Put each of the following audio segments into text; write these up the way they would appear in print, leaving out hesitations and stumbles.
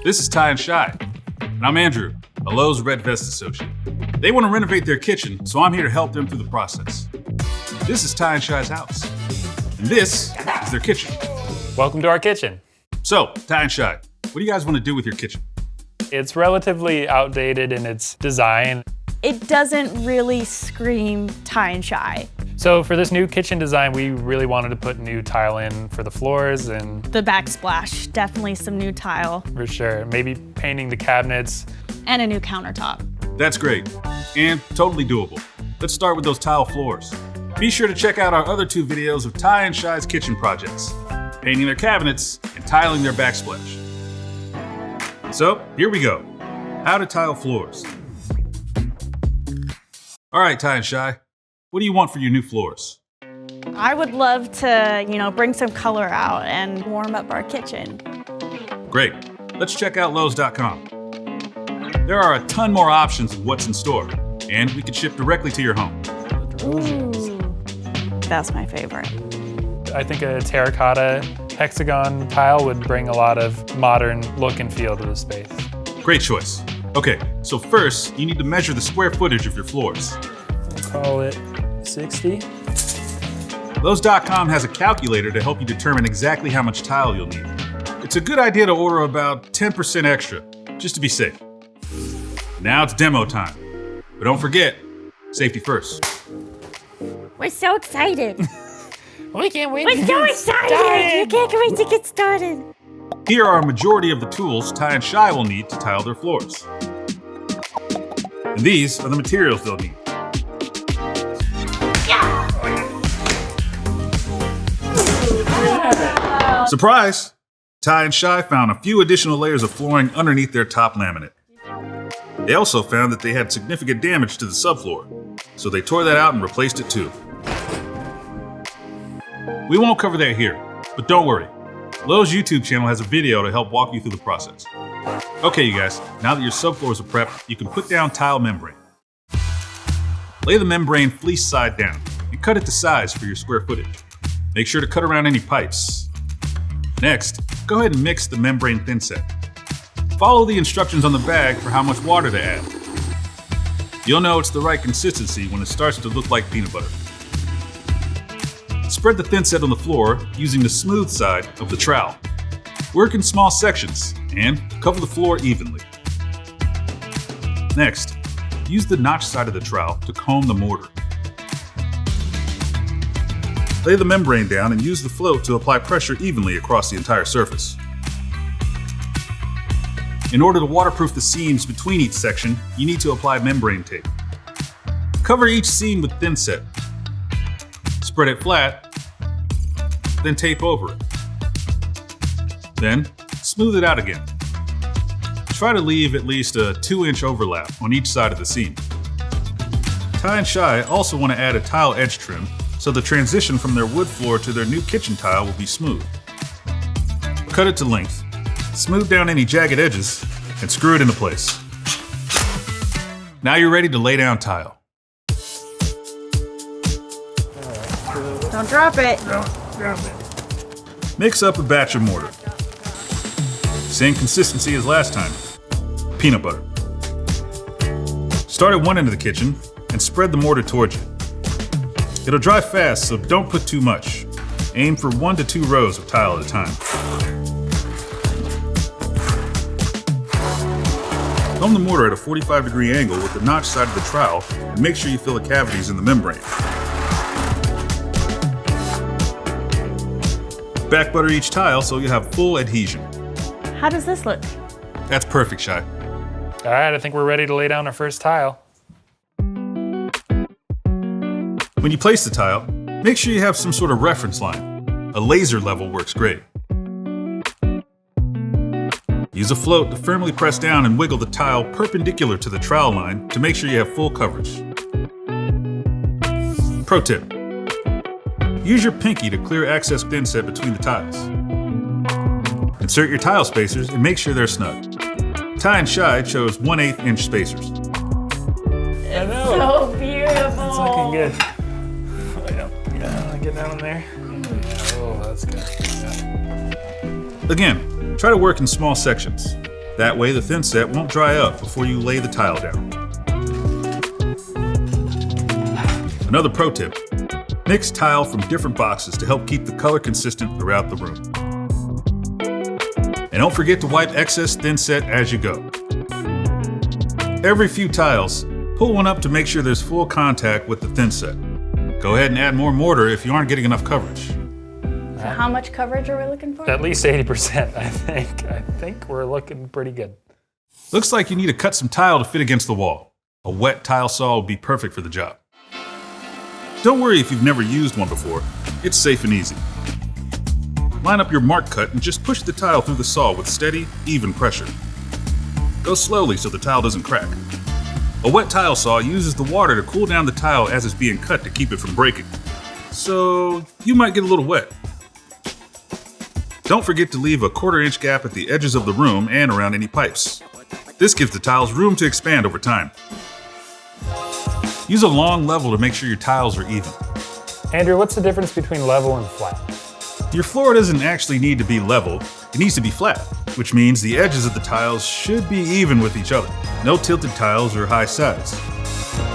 This is Ty and Chey, and I'm Andrew, a Lowe's Red Vest associate. They want to renovate their kitchen, so I'm here to help them through the process. This is Ty and Chey's house, and this is their kitchen. Welcome to our kitchen. So, Ty and Chey, what do you guys want to do with your kitchen? It's relatively outdated in its design. It doesn't really scream Ty and Chey. So for this new kitchen design, we really wanted to put new tile in for the floors and The backsplash, definitely some new tile. for sure, maybe painting the cabinets. And a new countertop. That's great, and totally doable. Let's start with those tile floors. Be sure to check out our other two videos of Ty and Chey's kitchen projects, painting their cabinets and tiling their backsplash. So, here we go. How to tile floors. All right, Ty and Chey, what do you want for your new floors? I would love to, bring some color out and warm up our kitchen. Great. Let's check out Lowe's.com. There are a ton more options of what's in store, and we can ship directly to your home. Ooh, that's my favorite. I think a terracotta hexagon tile would bring a lot of modern look and feel to the space. Great choice. Okay, so first, you need to measure the square footage of your floors. We'll call it 60. Lowe's.com has a calculator to help you determine exactly how much tile you'll need. It's a good idea to order about 10% extra, just to be safe. Now it's demo time. But don't forget, safety first. We're so excited. We can't wait. We're so excited. You can't wait to get started. Here are a majority of the tools Ty and Chey will need to tile their floors. And these are the materials they'll need. Surprise! Ty and Chey found a few additional layers of flooring underneath their top laminate. They also found that they had significant damage to the subfloor, so they tore that out and replaced it too. We won't cover that here, but don't worry. Lowe's YouTube channel has a video to help walk you through the process. Okay, you guys, now that your subfloors are prepped, you can put down tile membrane. Lay the membrane fleece side down and cut it to size for your square footage. Make sure to cut around any pipes. Next, go ahead and mix the membrane thinset. Follow the instructions on the bag for how much water to add. You'll know it's the right consistency when it starts to look like peanut butter. Spread the thinset on the floor using the smooth side of the trowel. Work in small sections and cover the floor evenly. Next, use the notch side of the trowel to comb the mortar. Lay the membrane down and use the float to apply pressure evenly across the entire surface. In order to waterproof the seams between each section, you need to apply membrane tape. Cover each seam with thinset. Spread it flat, then tape over it. Then, smooth it out again. Try to leave at least a 2-inch overlap on each side of the seam. Ty and Chey also want to add a tile edge trim so the transition from their wood floor to their new kitchen tile will be smooth. Cut it to length, smooth down any jagged edges, and screw it into place. Now you're ready to lay down tile. Don't drop it. Mix up a batch of mortar. Same consistency as last time. Peanut butter. Start at one end of the kitchen and spread the mortar towards you. It'll dry fast, so don't put too much. Aim for 1 to 2 rows of tile at a time. Comb the mortar at a 45-degree angle with the notch side of the trowel and make sure you fill the cavities in the membrane. Back butter each tile so you have full adhesion. How does this look? That's perfect, Chey. All right, I think we're ready to lay down our first tile. When you place the tile, make sure you have some sort of reference line. A laser level works great. Use a float to firmly press down and wiggle the tile perpendicular to the trowel line to make sure you have full coverage. Pro tip: use your pinky to clear excess thinset between the tiles. Insert your tile spacers and make sure they're snug. Ty and Chey chose 1/8 inch spacers. I know. So beautiful. It's looking good. Yeah, get down in there. Oh, that's good. Yeah. Again, try to work in small sections. That way the thin set won't dry up before you lay the tile down. Another pro tip, mix tile from different boxes to help keep the color consistent throughout the room. And don't forget to wipe excess thin set as you go. Every few tiles, pull one up to make sure there's full contact with the thin set. Go ahead and add more mortar if you aren't getting enough coverage. So how much coverage are we looking for? At least 80%, I think. I think we're looking pretty good. Looks like you need to cut some tile to fit against the wall. A wet tile saw will be perfect for the job. Don't worry if you've never used one before. It's safe and easy. Line up your mark cut and just push the tile through the saw with steady, even pressure. Go slowly so the tile doesn't crack. A wet tile saw uses the water to cool down the tile as it's being cut to keep it from breaking. So you might get a little wet. Don't forget to leave a 1/4 inch gap at the edges of the room and around any pipes. This gives the tiles room to expand over time. Use a long level to make sure your tiles are even. Andrew, what's the difference between level and flat? Your floor doesn't actually need to be level, it needs to be flat, which means the edges of the tiles should be even with each other. No tilted tiles or high sides.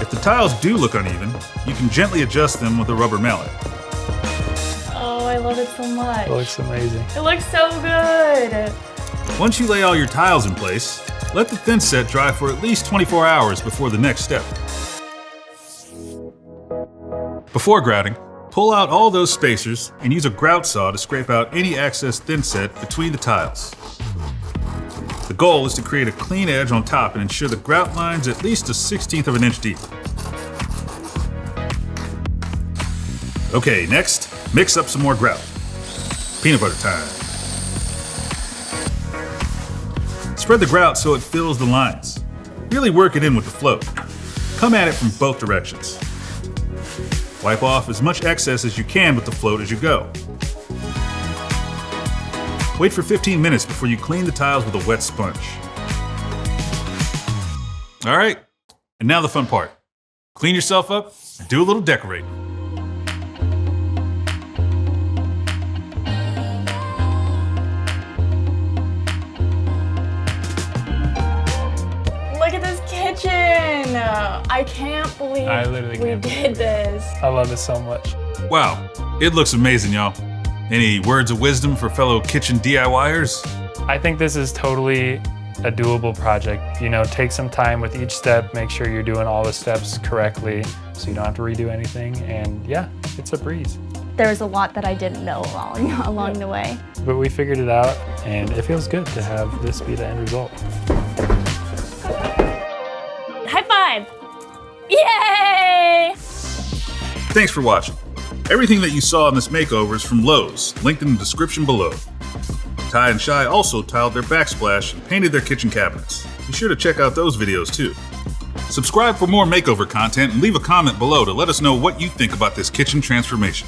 If the tiles do look uneven, you can gently adjust them with a rubber mallet. Oh, I love it so much. It looks amazing. It looks so good. Once you lay all your tiles in place, let the thin set dry for at least 24 hours before the next step. Before grouting, pull out all those spacers and use a grout saw to scrape out any excess thin set between the tiles. The goal is to create a clean edge on top and ensure the grout line's at least 1/16 of an inch deep. Okay, next, mix up some more grout. Peanut butter time. Spread the grout so it fills the lines. Really work it in with the float. Come at it from both directions. Wipe off as much excess as you can with the float as you go. Wait for 15 minutes before you clean the tiles with a wet sponge. All right, and now the fun part. Clean yourself up and do a little decorating. Look at this kitchen. I can't believe we did this. I love it so much. Wow, it looks amazing, y'all. Any words of wisdom for fellow kitchen DIYers? I think this is totally a doable project. You know, take some time with each step, make sure you're doing all the steps correctly so you don't have to redo anything. And yeah, it's a breeze. There was a lot that I didn't know along the way. But we figured it out and it feels good to have this be the end result. High five! Yay! Thanks for watching. Everything that you saw in this makeover is from Lowe's, linked in the description below. Ty and Chey also tiled their backsplash and painted their kitchen cabinets. Be sure to check out those videos too. Subscribe for more makeover content and leave a comment below to let us know what you think about this kitchen transformation.